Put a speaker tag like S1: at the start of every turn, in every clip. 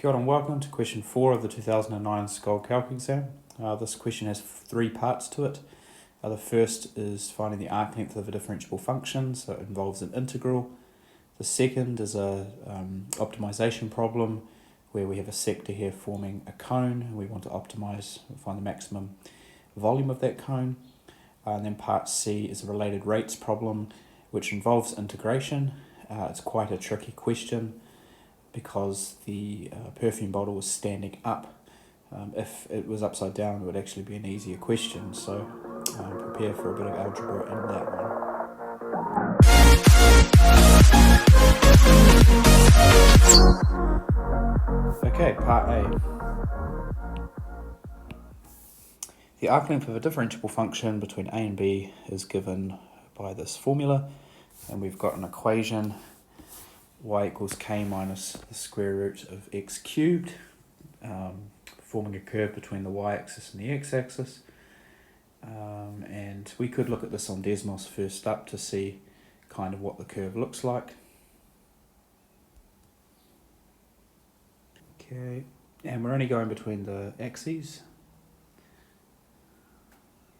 S1: Kia ora and welcome to question 4 of the 2009 Scholl Calc exam. This question has 3 parts to it. The first is finding the arc length of a differentiable function, so it involves an integral. The second is a optimization problem where we have a sector here forming a cone and we want to find the maximum volume of that cone. And then part C is a related rates problem which involves integration. It's quite a tricky question because the perfume bottle was standing up. If it was upside down, it would actually be an easier question, so prepare for a bit of algebra in that one. Okay, part A. The arc length of a differentiable function between A and B is given by this formula, and we've got an equation y equals k minus the square root of x cubed, forming a curve between the y-axis and the x-axis. And we could look at this on Desmos first up to see kind of what the curve looks like. Okay, and we're only going between the axes.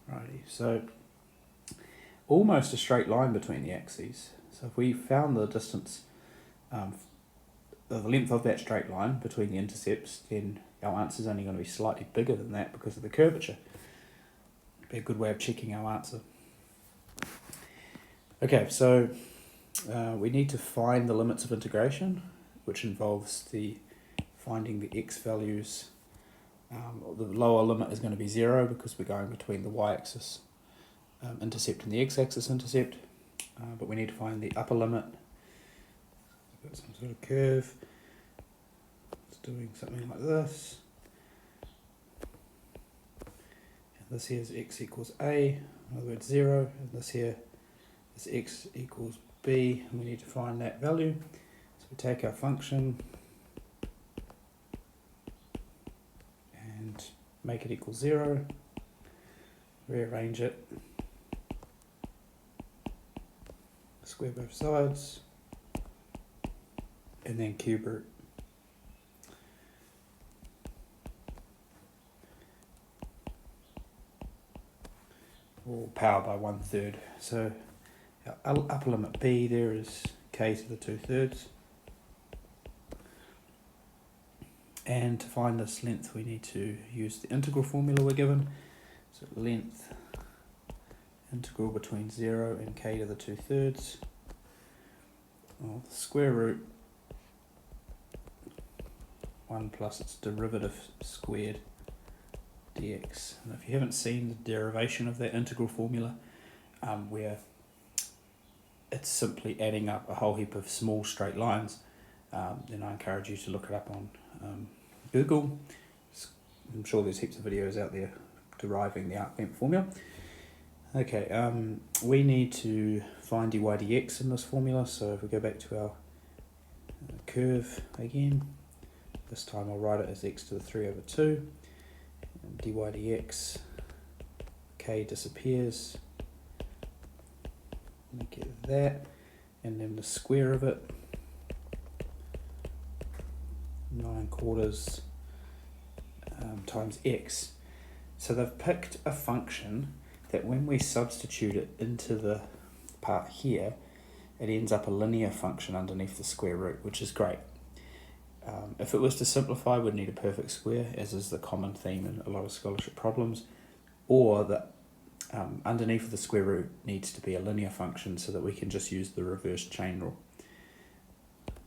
S1: Righty, so almost a straight line between the axes. So if we found the distance, the length of that straight line between the intercepts, then our answer is only going to be slightly bigger than that because of the curvature. Be a good way of checking our answer. Okay, so we need to find the limits of integration, which involves finding the x values. The lower limit is going to be 0 because we're going between the y-axis intercept and the x-axis intercept, but we need to find the upper limit. We've got some sort of curve. It's doing something like this. And this here is x equals a, in other words 0, and this here is x equals b, and we need to find that value. So we take our function and make it equal 0, rearrange it, square both sides, and then cube root. Or power by 1/3. So our upper limit b there is k to the 2/3. And to find this length we need to use the integral formula we're given. So length integral between 0 and k to the 2/3 of the square root 1 plus its derivative squared dx. And if you haven't seen the derivation of that integral formula, where it's simply adding up a whole heap of small straight lines, then I encourage you to look it up on Google. I'm sure there's heaps of videos out there deriving the arc length formula. Okay, we need to find dy dx in this formula, so if we go back to our curve again, this time I'll write it as x to the 3/2, and dy dx, k disappears, make it that, and then the square of it, 9/4 times x. So they've picked a function that when we substitute it into the part here, it ends up a linear function underneath the square root, which is great. If it was to simplify, we'd need a perfect square, as is the common theme in a lot of scholarship problems, or that underneath the square root needs to be a linear function so that we can just use the reverse chain rule.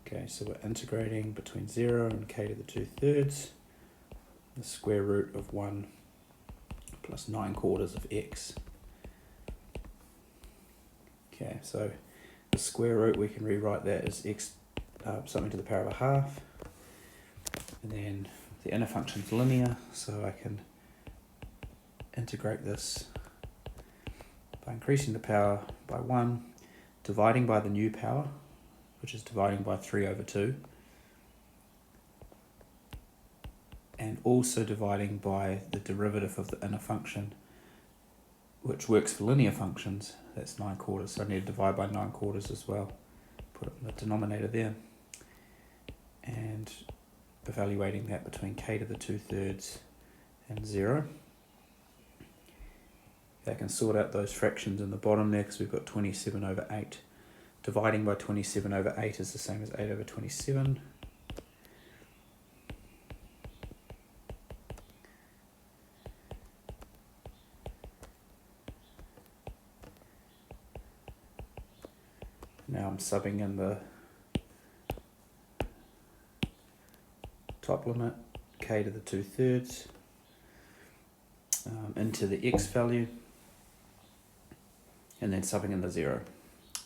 S1: Okay, so we're integrating between 0 and k to the 2/3, the square root of 1 plus 9/4 of x. Okay, so the square root, we can rewrite that as x something to the power of 1/2, and then the inner function's linear, so I can integrate this by increasing the power by 1, dividing by the new power, which is dividing by 3/2, and also dividing by the derivative of the inner function, which works for linear functions. That's 9/4, so I need to divide by 9/4 as well. Put it in the denominator there. And evaluating that between k to the 2/3 and 0. I can sort out those fractions in the bottom there because we've got 27 over 8. Dividing by 27 over 8 is the same as 8 over 27. Now I'm subbing in the top limit, k to the 2/3, into the x value, and then subbing in the 0.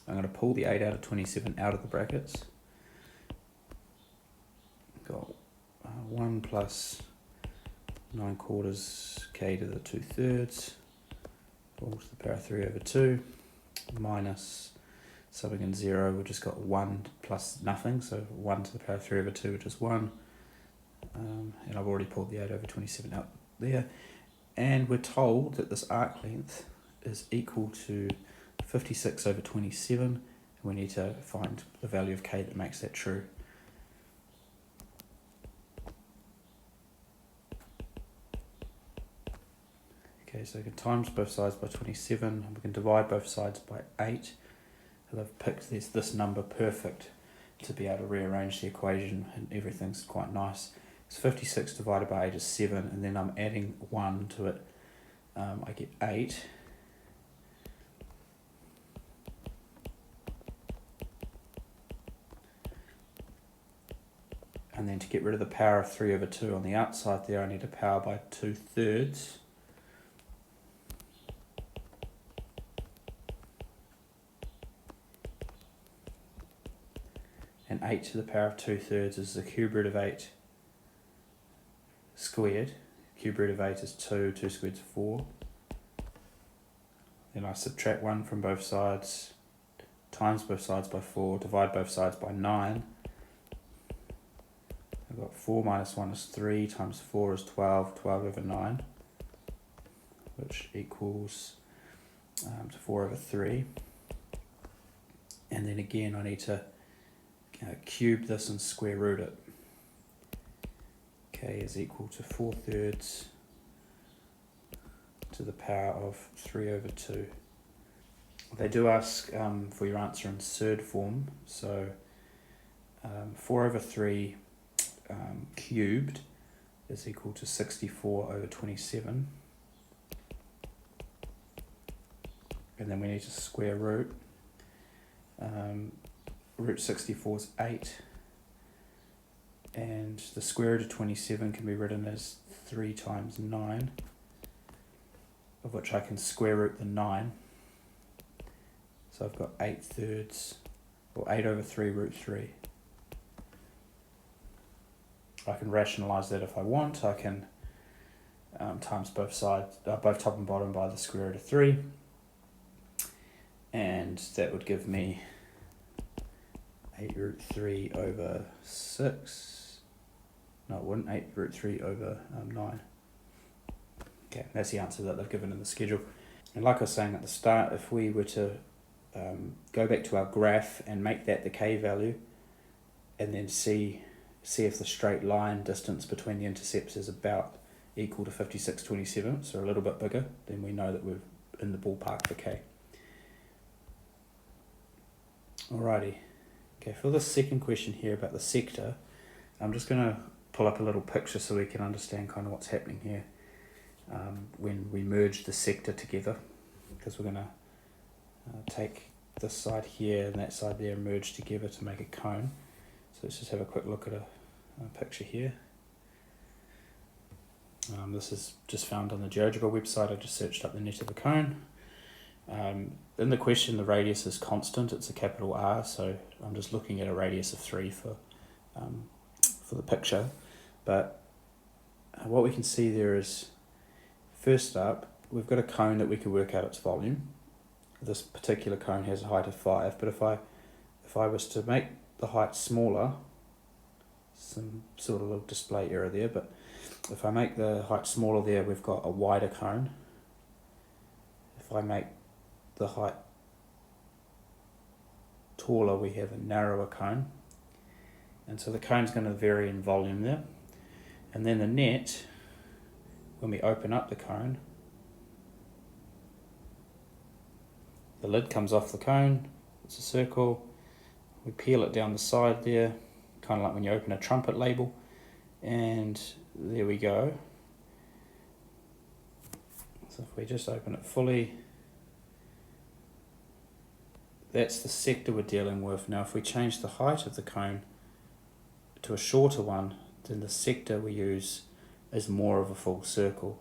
S1: I'm going to pull the 8 out of 27 out of the brackets. Got 1 plus 9/4 k to the 2/3, all to the power of 3 over 2, minus, subbing in 0, we've just got 1 plus nothing, so 1 to the power of 3 over 2, which is 1. And I've already pulled the 8 over 27 out there. And we're told that this arc length is equal to 56 over 27. And we need to find the value of k that makes that true. Okay, so we can times both sides by 27, and we can divide both sides by 8. And I've picked this number perfect to be able to rearrange the equation, and everything's quite nice. So 56 divided by 8 is 7, and then I'm adding 1 to it. I get 8. And then to get rid of the power of 3 over 2 on the outside there, I need a power by 2/3. And 8 to the power of 2/3 is the cube root of 8 squared. Cube root of 8 is 2, 2 squared is 4. Then I subtract 1 from both sides, times both sides by 4, divide both sides by 9. I've got 4 minus 1 is 3, times 4 is 12, 12 over 9, which equals to 4 over 3. And then again I need to cube this and square root it. K is equal to 4/3 to the power of 3 over 2. They do ask for your answer in surd form, so 4 over 3 cubed is equal to 64 over 27. And then we need to square root. Root 64 is 8. And the square root of 27 can be written as 3 times 9, of which I can square root the 9. So I've got 8/3, or 8 over 3 root 3. I can rationalise that if I want. I can times both sides, both top and bottom by the square root of 3. And that would give me 8 root 3 over 6. No, it wouldn't. 8 root 3 over 9. Okay, that's the answer that they've given in the schedule. And like I was saying at the start, if we were to go back to our graph and make that the k value, and then see if the straight line distance between the intercepts is about equal to 56/27, so a little bit bigger, then we know that we're in the ballpark for k. Alrighty. Okay, for this second question here about the sector, I'm just going to pull up a little picture so we can understand kind of what's happening here when we merge the sector together, because we're going to take this side here and that side there and merge together to make a cone. So let's just have a quick look at a picture here. This is just found on the GeoGebra website. I just searched up the net of a cone. In the question, the radius is constant. It's a capital R, so I'm just looking at a radius of 3 for the picture. But what we can see there is, first up, we've got a cone that we can work out its volume. This particular cone has a height of 5, but if I was to make the height smaller, some sort of little display error there, but if I make the height smaller there, we've got a wider cone. If I make the height taller, we have a narrower cone. And so the cone's going to vary in volume there. And then the net, when we open up the cone, the lid comes off the cone, it's a circle, we peel it down the side there, kind of like when you open a trumpet label, and there we go. So if we just open it fully, that's the sector we're dealing with. Now if we change the height of the cone to a shorter one, then the sector we use is more of a full circle.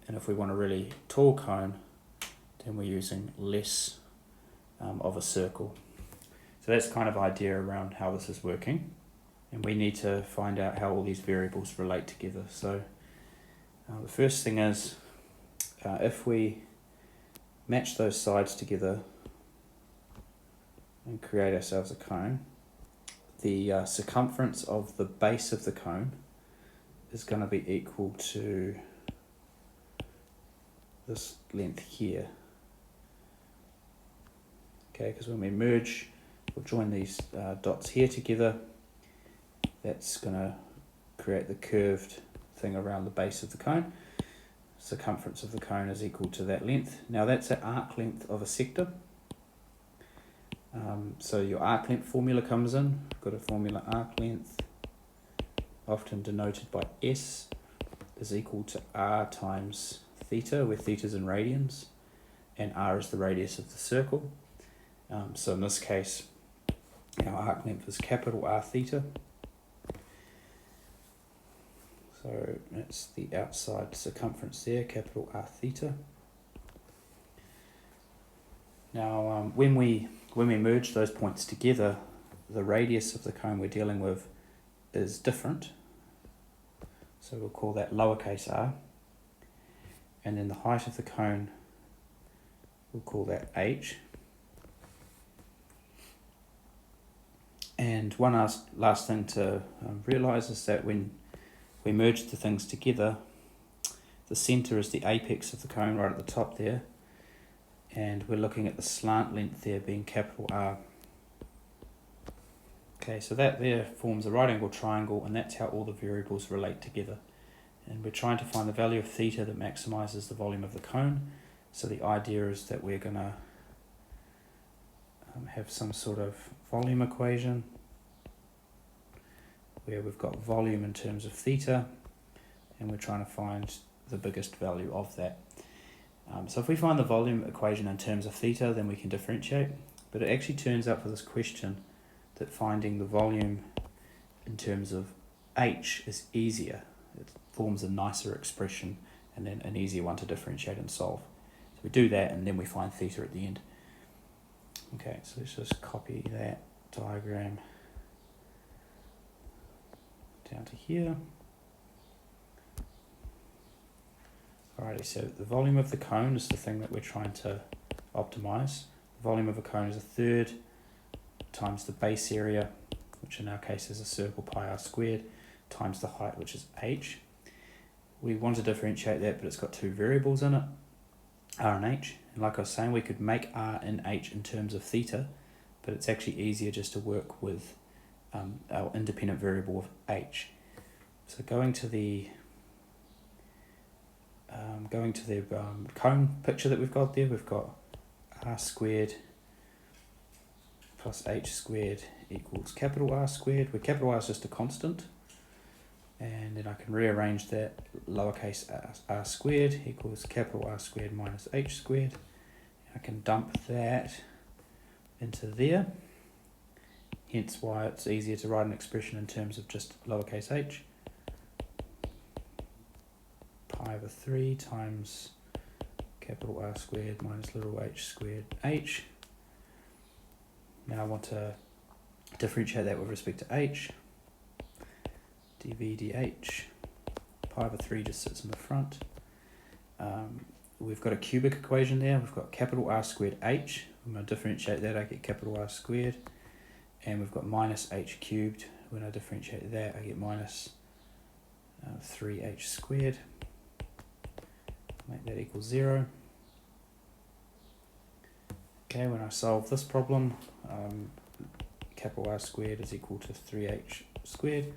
S1: And if we want a really tall cone, then we're using less of a circle. So that's kind of idea around how this is working. And we need to find out how all these variables relate together. So the first thing is, if we match those sides together and create ourselves a cone, the circumference of the base of the cone is going to be equal to this length here. Okay, because when we merge, we'll join these dots here together. That's going to create the curved thing around the base of the cone. Circumference of the cone is equal to that length. Now that's an arc length of a sector. So your arc length formula comes in. We've got a formula arc length, often denoted by S, is equal to R times theta, where theta is in radians, and R is the radius of the circle. So in this case, our arc length is capital R theta. So that's the outside circumference there, capital R theta. Now, when we merge those points together, the radius of the cone we're dealing with is different. So we'll call that lowercase r. And then the height of the cone, we'll call that h. And one last thing to realise is that when we merge the things together, the centre is the apex of the cone right at the top there, and we're looking at the slant length there being capital R. Okay, so that there forms a right angle triangle, and that's how all the variables relate together. And we're trying to find the value of theta that maximises the volume of the cone. So the idea is that we're going to have some sort of volume equation where we've got volume in terms of theta, and we're trying to find the biggest value of that. So if we find the volume equation in terms of theta, then we can differentiate. But it actually turns out for this question that finding the volume in terms of h is easier. It forms a nicer expression and then an easier one to differentiate and solve. So we do that, and then we find theta at the end. Okay, so let's just copy that diagram down to here. Alrighty, so the volume of the cone is the thing that we're trying to optimize. The volume of a cone is a third times the base area, which in our case is a circle pi r squared, times the height, which is h. We want to differentiate that, but it's got two variables in it, r and h. And like I was saying, we could make r and h in terms of theta, but it's actually easier just to work with our independent variable of h. So going to the cone picture that we've got there, we've got r squared plus h squared equals capital R squared, where capital R is just a constant. And then I can rearrange that, lowercase r squared equals capital R squared minus h squared. I can dump that into there, hence why it's easier to write an expression in terms of just lowercase h. Pi over 3 times capital R squared minus little h squared h. Now I want to differentiate that with respect to h. dv dh. Pi over 3 just sits in the front. We've got a cubic equation there. We've got capital R squared h. When I differentiate that, I get capital R squared. And we've got minus h cubed. When I differentiate that, I get minus 3h squared. Make that equal 0. Okay, when I solve this problem, capital R squared is equal to 3h squared.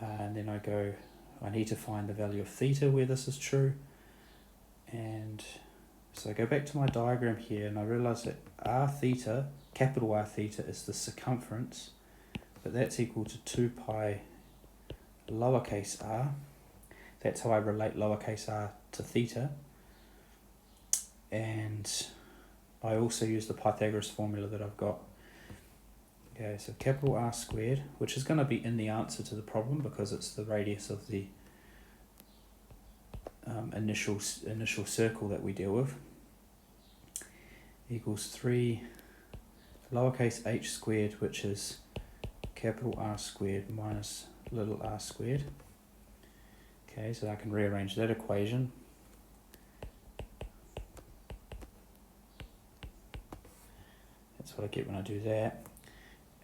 S1: And then I need to find the value of theta where this is true. And so I go back to my diagram here and I realise that r theta, capital R theta, is the circumference, but that's equal to 2 pi lowercase r. That's how I relate lowercase r to theta. And I also use the Pythagoras formula that I've got. Okay, so capital R squared, which is going to be in the answer to the problem because it's the radius of the initial circle that we deal with, equals 3 lowercase h squared, which is capital R squared minus little r squared. Okay, so I can rearrange that equation. That's what I get when I do that.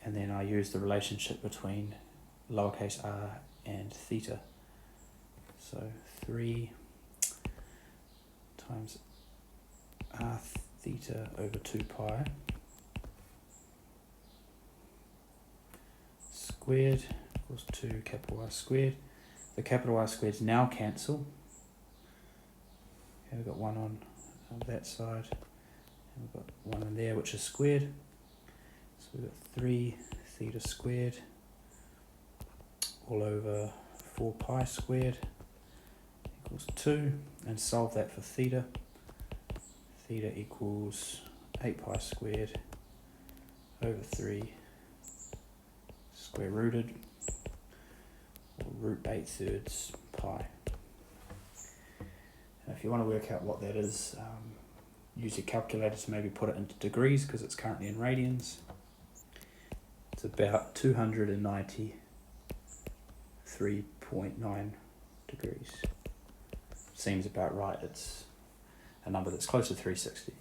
S1: And then I use the relationship between lowercase r and theta. So 3 times r theta over 2 pi squared equals 2 capital R squared. The capital R squareds now cancel. Okay, we've got one on that side, and we've got one in there which is squared. So we've got 3 theta squared all over 4 pi squared equals 2, and solve that for theta. Theta equals 8 pi squared over 3 square rooted, or root 8/3 pi. And if you want to work out what that is, use your calculator to maybe put it into degrees because it's currently in radians. It's about 293.9 degrees. Seems about right. It's a number that's close to 360.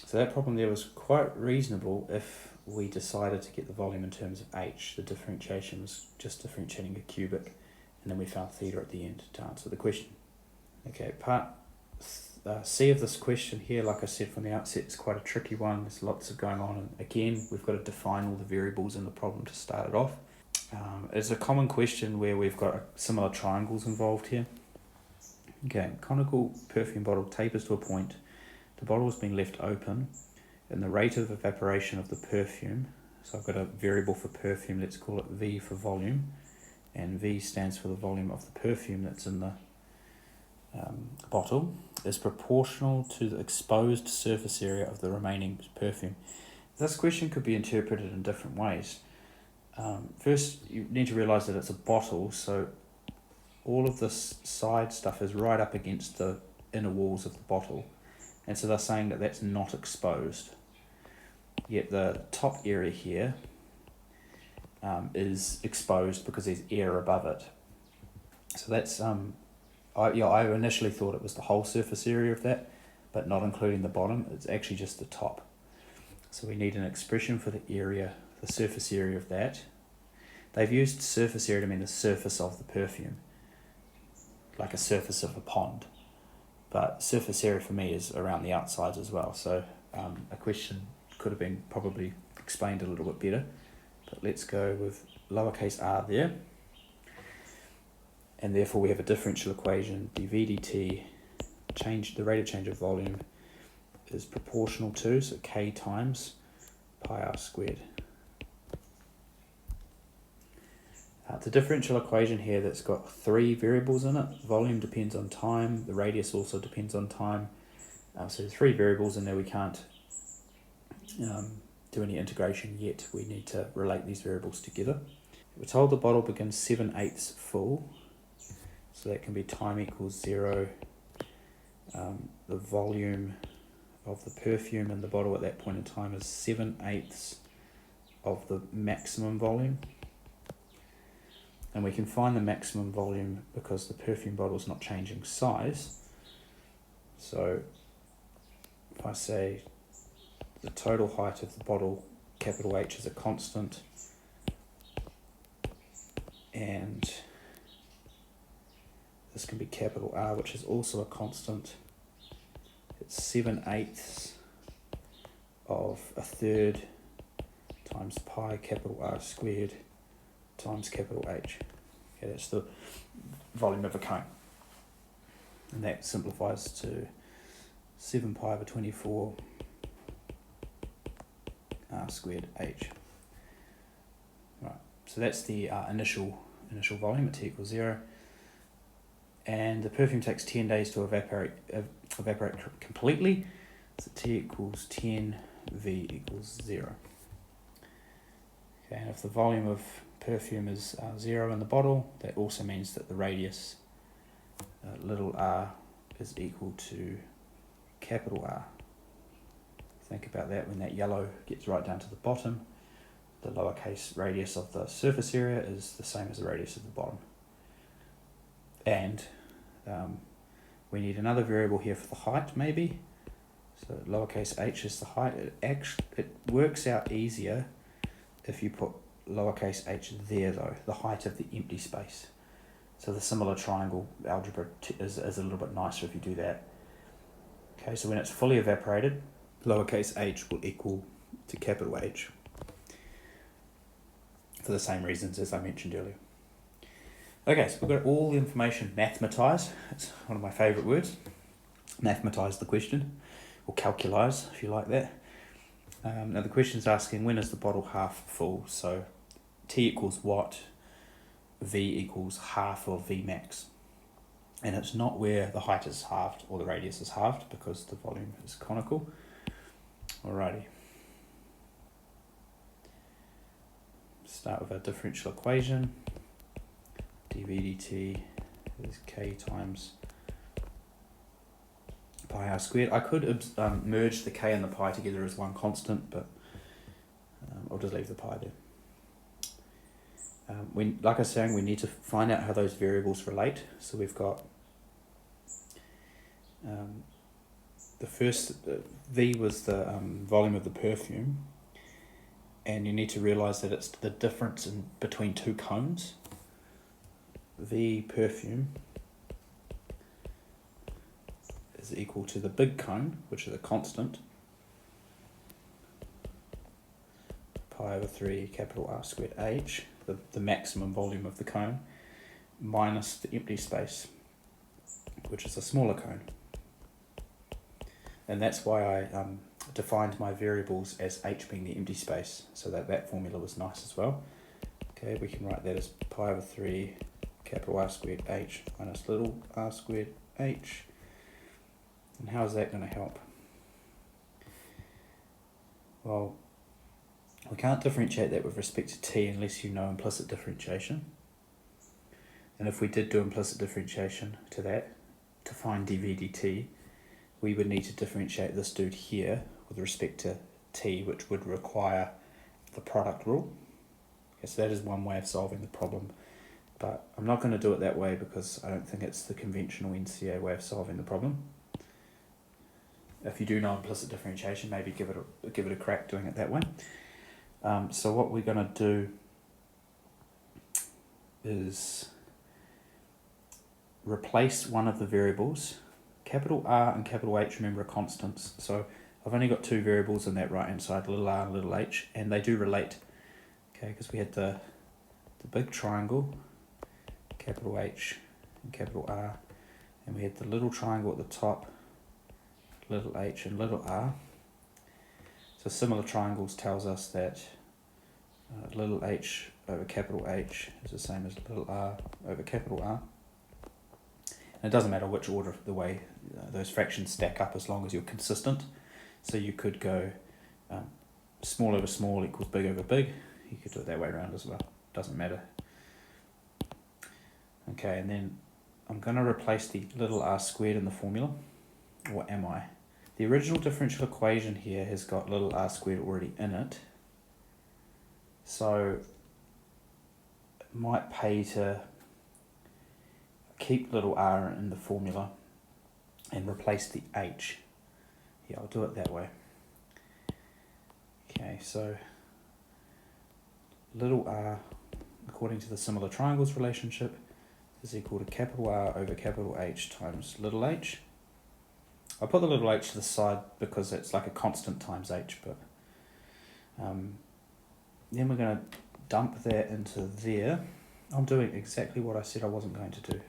S1: So that problem there was quite reasonable if we decided to get the volume in terms of h. The differentiation was just differentiating a cubic, and then we found theta at the end to answer the question. Okay, part C of this question here, like I said from the outset, is quite a tricky one. There's lots of going on, and again, we've got to define all the variables in the problem to start it off. It's a common question where we've got similar triangles involved here. Okay, conical perfume bottle tapers to a point. The bottle is being left open, and the rate of evaporation of the perfume, so I've got a variable for perfume, let's call it V for volume, and V stands for the volume of the perfume that's in the bottle, is proportional to the exposed surface area of the remaining perfume. This question could be interpreted in different ways. First, you need to realise that it's a bottle, so all of this side stuff is right up against the inner walls of the bottle, and so they're saying that that's not exposed. Yet the top area here is exposed because there's air above it. So that's I initially thought it was the whole surface area of that, but not including the bottom. It's actually just the top. So we need an expression for the area, the surface area of that. They've used surface area to mean the surface of the perfume, like a surface of a pond. But surface area for me is around the outsides as well. So a question could have been probably explained a little bit better. But let's go with lowercase r there. And therefore we have a differential equation, dv dt, the rate of change of volume is proportional to, so k times pi r squared. It's a differential equation here that's got 3 variables in it. Volume depends on time, the radius also depends on time. So there's 3 variables in there. We can't do any integration yet. We need to relate these variables together. We're told the bottle begins 7/8 full. So that can be time equals 0. The volume of the perfume in the bottle at that point in time is 7/8 of the maximum volume. And we can find the maximum volume because the perfume bottle is not changing size. So if I say the total height of the bottle, capital H, is a constant, and this can be capital R, which is also a constant. It's 7/8 of a third times pi capital R squared times capital H. Okay, that's the volume of a cone. And that simplifies to 7 pi over 24 R squared H. Right, so that's the initial volume at T equals 0. And the perfume takes 10 days to evaporate completely. So T equals 10, V equals 0. Okay, and if the volume of perfume is 0 in the bottle, that also means that the radius little r is equal to capital R. Think about that when that yellow gets right down to the bottom. The lowercase radius of the surface area is the same as the radius of the bottom. And we need another variable here for the height, maybe. So lowercase h is the height. It works out easier if you put lowercase h there, though, the height of the empty space. So the similar triangle algebra is a little bit nicer if you do that. Okay, so when it's fully evaporated, lowercase h will equal to capital H for the same reasons as I mentioned earlier. Okay, so we've got all the information mathematized. It's one of my favourite words. Mathematize the question, or calculise if you like that. Now the question's asking, when is the bottle half full? So T equals what? V equals half of V max. And it's not where the height is halved or the radius is halved, because the volume is conical. Alrighty. Start with our differential equation. dV dt is k times pi r squared. I could merge the k and the pi together as one constant, but I'll just leave the pi there. Like I was saying, we need to find out how those variables relate. So we've got the first, V was the volume of the perfume, and you need to realise that it's the difference between two cones. V perfume is equal to the big cone, which is a constant, pi over 3 capital R squared H, the maximum volume of the cone, minus the empty space, which is a smaller cone. And that's why I defined my variables as H being the empty space, so that formula was nice as well. Okay, we can write that as pi over 3 capital R squared H minus little r squared H. And how is that going to help? Well, we can't differentiate that with respect to t unless you know implicit differentiation. And if we did do implicit differentiation to that, to find dv dt, we would need to differentiate this dude here with respect to t, which would require the product rule. Okay, so that is one way of solving the problem, but I'm not going to do it that way because I don't think it's the conventional NCA way of solving the problem. If you do know implicit differentiation, maybe give it a crack doing it that way. So what we're going to do is replace one of the variables. Capital R and capital H, remember, are constants. So I've only got two variables on that right hand side, little r and little h, and they do relate. Okay, because we had the big triangle, capital H and capital R, and we had the little triangle at the top, little h and little r. So similar triangles tells us that little h over capital H is the same as little r over capital R. And it doesn't matter which order of the way those fractions stack up as long as you're consistent. So you could go small over small equals big over big. You could do it that way around as well. Doesn't matter. Okay, and then I'm going to replace the little r squared in the formula. Or am I? The original differential equation here has got little r squared already in it. So it might pay to keep little r in the formula and replace the h. Yeah, I'll do it that way. Okay, so little r, according to the similar triangles relationship, is equal to capital R over capital H times little h. I put the little h to the side because it's like a constant times h, but then we're going to dump that into there. I'm doing exactly what I said I wasn't going to do.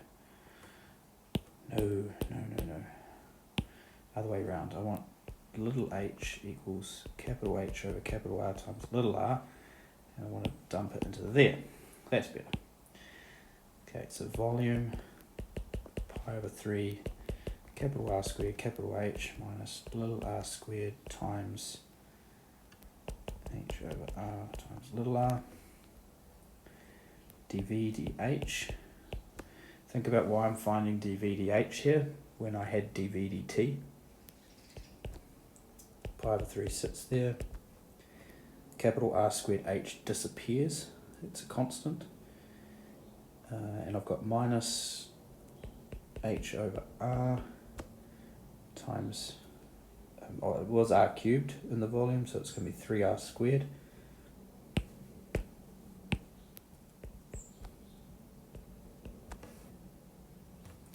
S1: No. Other way around. I want little h equals capital H over capital R times little r, and I want to dump it into there. That's better. Okay, so volume pi over 3 capital R squared capital H minus little r squared times h over r times little r dv dh. Think about why I'm finding dv dh here when I had dv dt. Pi over 3 sits there. Capital R squared h disappears. It's a constant. And I've got minus h over r times, it was r cubed in the volume, so it's going to be 3r squared.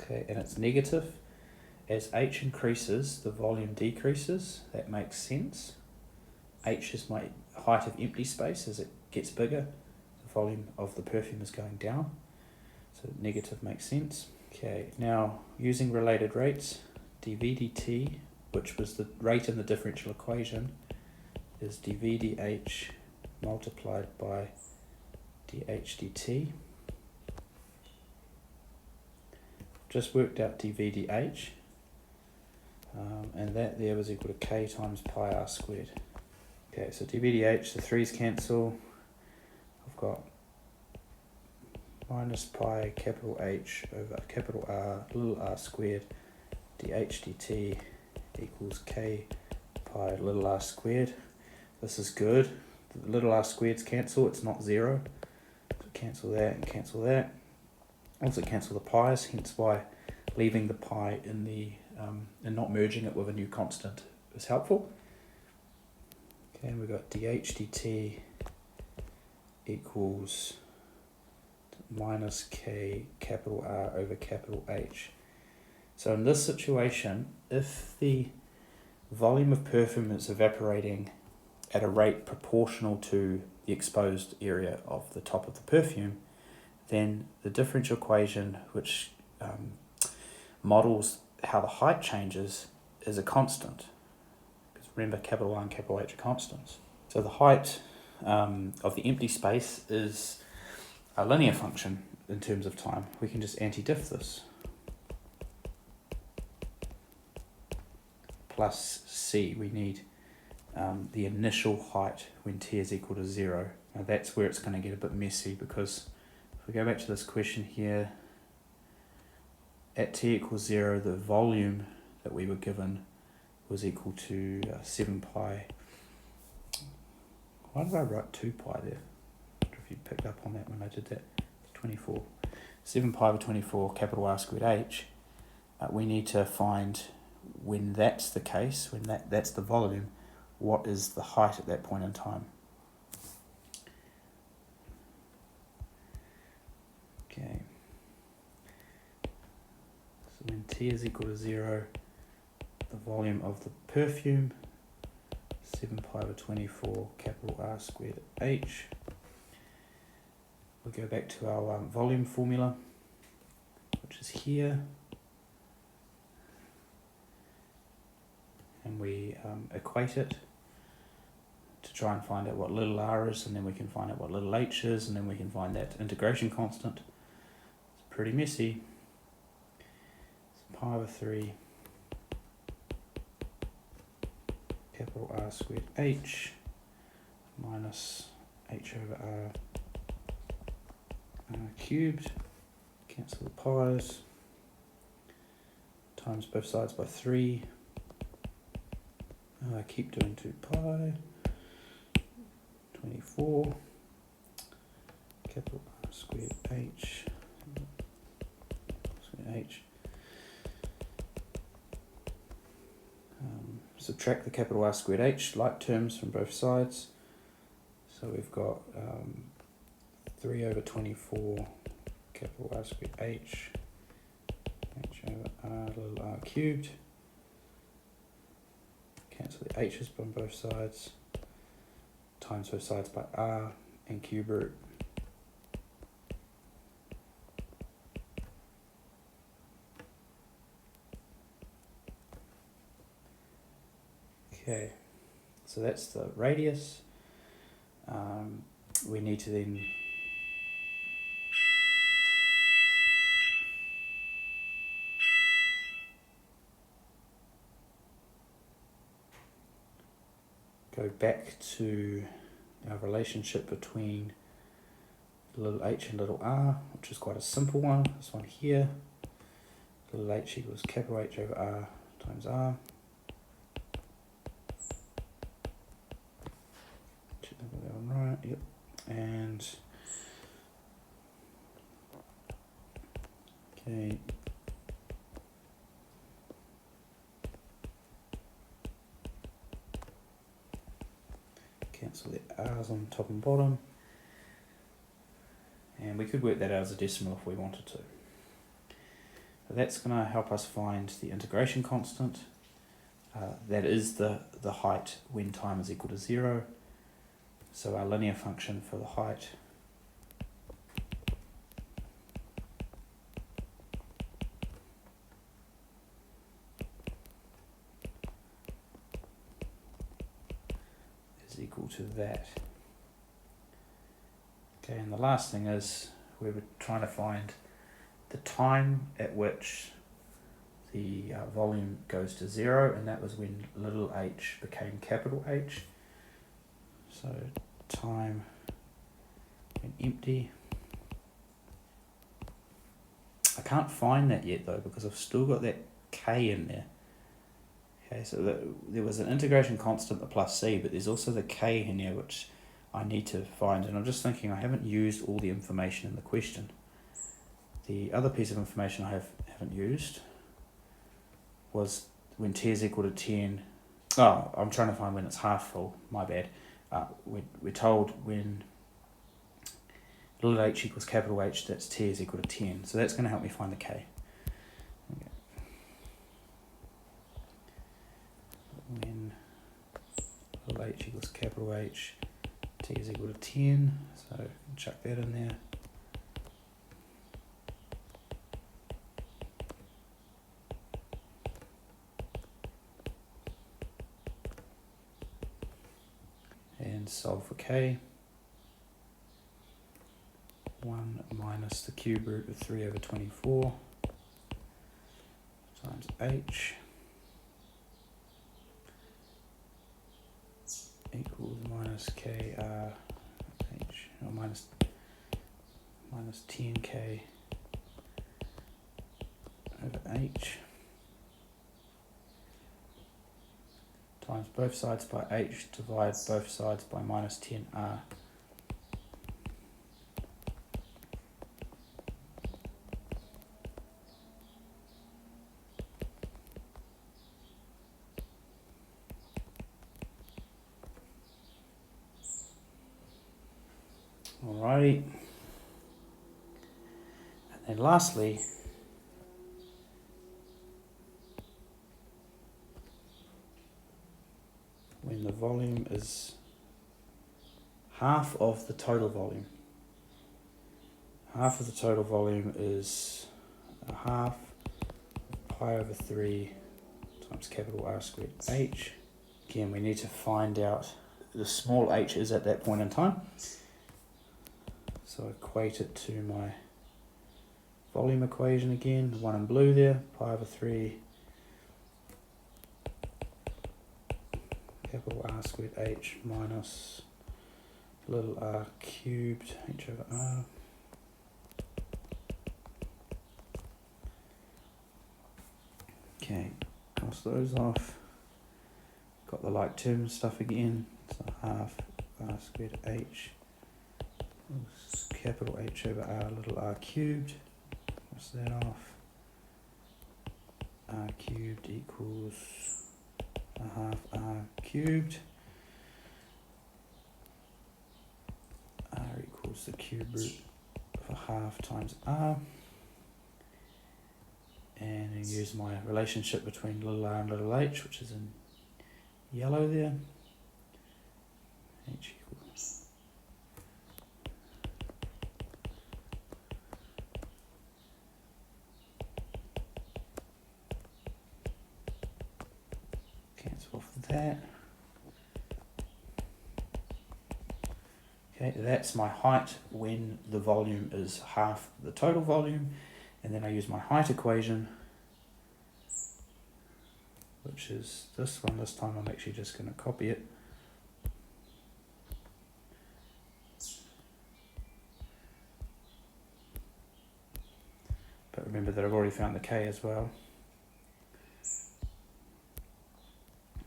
S1: Okay, and it's negative. As h increases, the volume decreases. That makes sense. H is my height of empty space. As it gets bigger, the volume of the perfume is going down. So negative makes sense. Okay, now using related rates, dv dt, which was the rate in the differential equation, is dv dh multiplied by dh dt. Just worked out dv dh, and that there was equal to k times pi r squared. Okay, so dv dh, the 3's cancel. I've got minus pi capital H over capital R little r squared dh dt equals k pi little r squared. This is good. The little r squareds cancel, it's not 0. So cancel that and cancel that. Also cancel the pi's, hence why leaving the pi in the and not merging it with a new constant is helpful. Okay, and we've got dh dt equals minus k capital R over capital H. So in this situation, if the volume of perfume is evaporating at a rate proportional to the exposed area of the top of the perfume, then the differential equation, which models how the height changes, is a constant. Because remember, capital R and capital H are constants. So the height of the empty space is a linear function in terms of time. We can just anti-diff this. Plus c, we need the initial height when t is equal to 0. Now that's where it's going to get a bit messy, because if we go back to this question here, at t equals 0, the volume that we were given was equal to 7 pi. Why did I write 2 pi there? I wonder if you picked up on that when I did that. 24. 7 pi over 24 capital R squared h. We need to find, when that's the case, when that's the volume, what is the height at that point in time. Okay. So when t is equal to 0, the volume of the perfume, 7 pi over 24 capital R squared h. We'll go back to our volume formula, which is here. And we equate it to try and find out what little r is, and then we can find out what little h is, and then we can find that integration constant. It's pretty messy. It's pi over 3 capital R squared h minus h over r cubed, cancel the pi's, times both sides by 3. I keep doing 2 pi, 24 capital R squared h, subtract the capital R squared h, like terms from both sides. So we've got 3 over 24 capital R squared h over r little r cubed. cancel the h's on both sides, times both sides by r, and cube root. Okay, so that's the radius. We need to then go back to our relationship between little h and little r, which is quite a simple one. This one here, little h equals capital H over r times r. Check that one right, yep. And okay, cancel the r's on top and bottom, and we could work that out as a decimal if we wanted to. So that's going to help us find the integration constant. That is the height when time is equal to 0. So our linear function for the height is equal to that. Okay, and the last thing is we were trying to find the time at which the volume goes to 0, and that was when little h became capital H. So time when empty. I can't find that yet though, because I've still got that k in there. Okay, so there was an integration constant, the plus c, but there's also the k in here which I need to find, and I'm just thinking I haven't used all the information in the question. The other piece of information I haven't used was when t is equal to 10. Oh, I'm trying to find when it's half full, my bad. We're told when little h equals capital H, that's t is equal to 10. So that's going to help me find the k. Okay. When little h equals capital H, t is equal to 10. So chuck that in there. And solve for k. 1 minus the cube root of 3 over 24 times h equals minus k r h, or minus 10k over h times both sides by h, divide both sides by minus 10r. Alrighty, and then lastly, when the volume is half of the total volume. Half of the total volume is a half pi over 3 times capital R squared h. Again, we need to find out the small h is at that point in time. So equate it to my volume equation again, the one in blue there, pi over 3 capital R squared h minus little r cubed h over r. Okay, cross those off. Got the like term stuff again, so half r squared h capital H over r little r cubed. Cross that off. R cubed equals a half r cubed. R equals the cube root of a half times r. And I use my relationship between little r and little h, which is in yellow there. H equals cancel off that. Okay, that's my height when the volume is half the total volume, and then I use my height equation, which is this one. This time I'm actually just going to copy it. But remember that I've already found the K as well.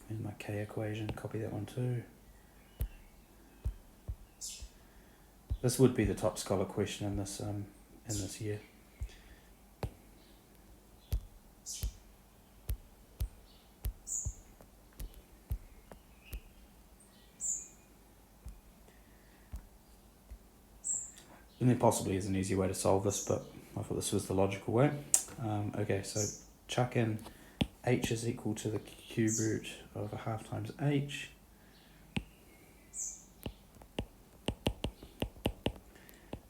S1: In my K equation, copy that one too. This would be the top scholar question in this year. And there possibly is an easy way to solve this, but I thought this was the logical way. Okay, so chuck in h is equal to the cube root of a half times h.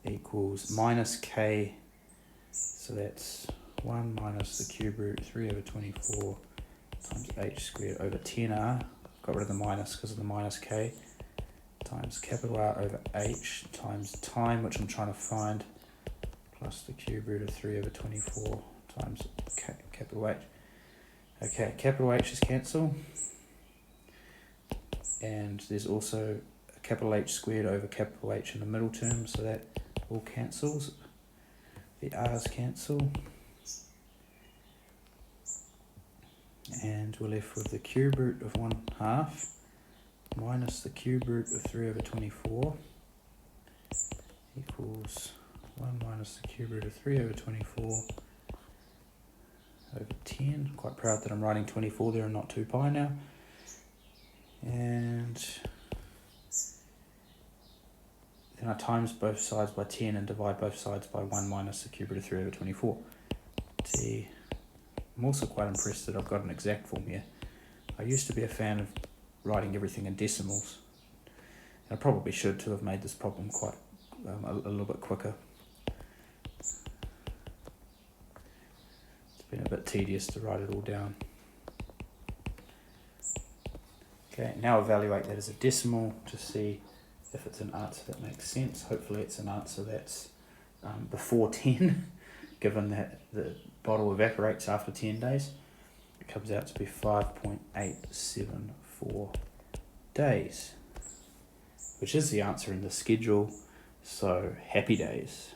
S1: Equals minus k, so that's 1 minus the cube root 3 over 24 times h squared over 10r. Got rid of the minus because of the minus k, times capital R over h times time, which I'm trying to find, plus the cube root of 3 over 24 times capital H. Okay, capital H is cancel, and there's also a capital H squared over capital H in the middle term, so that all cancels. The r's cancel, and we're left with the cube root of 1/2 minus the cube root of 3 over 24 equals 1 minus the cube root of 3 over 24 over 10. Quite proud that I'm writing 24 there and not 2 pi now. And then I times both sides by 10 and divide both sides by 1 minus the cube root of 3 over 24. I'm also quite impressed that I've got an exact form here. I used to be a fan of writing everything in decimals. And I probably should to have made this problem quite a little bit quicker. It's been a bit tedious to write it all down. Okay, now evaluate that as a decimal to see if it's an answer that makes sense. Hopefully it's an answer that's before 10, given that the bottle evaporates after 10 days. It comes out to be 5.874 days, which is the answer in the schedule, so happy days.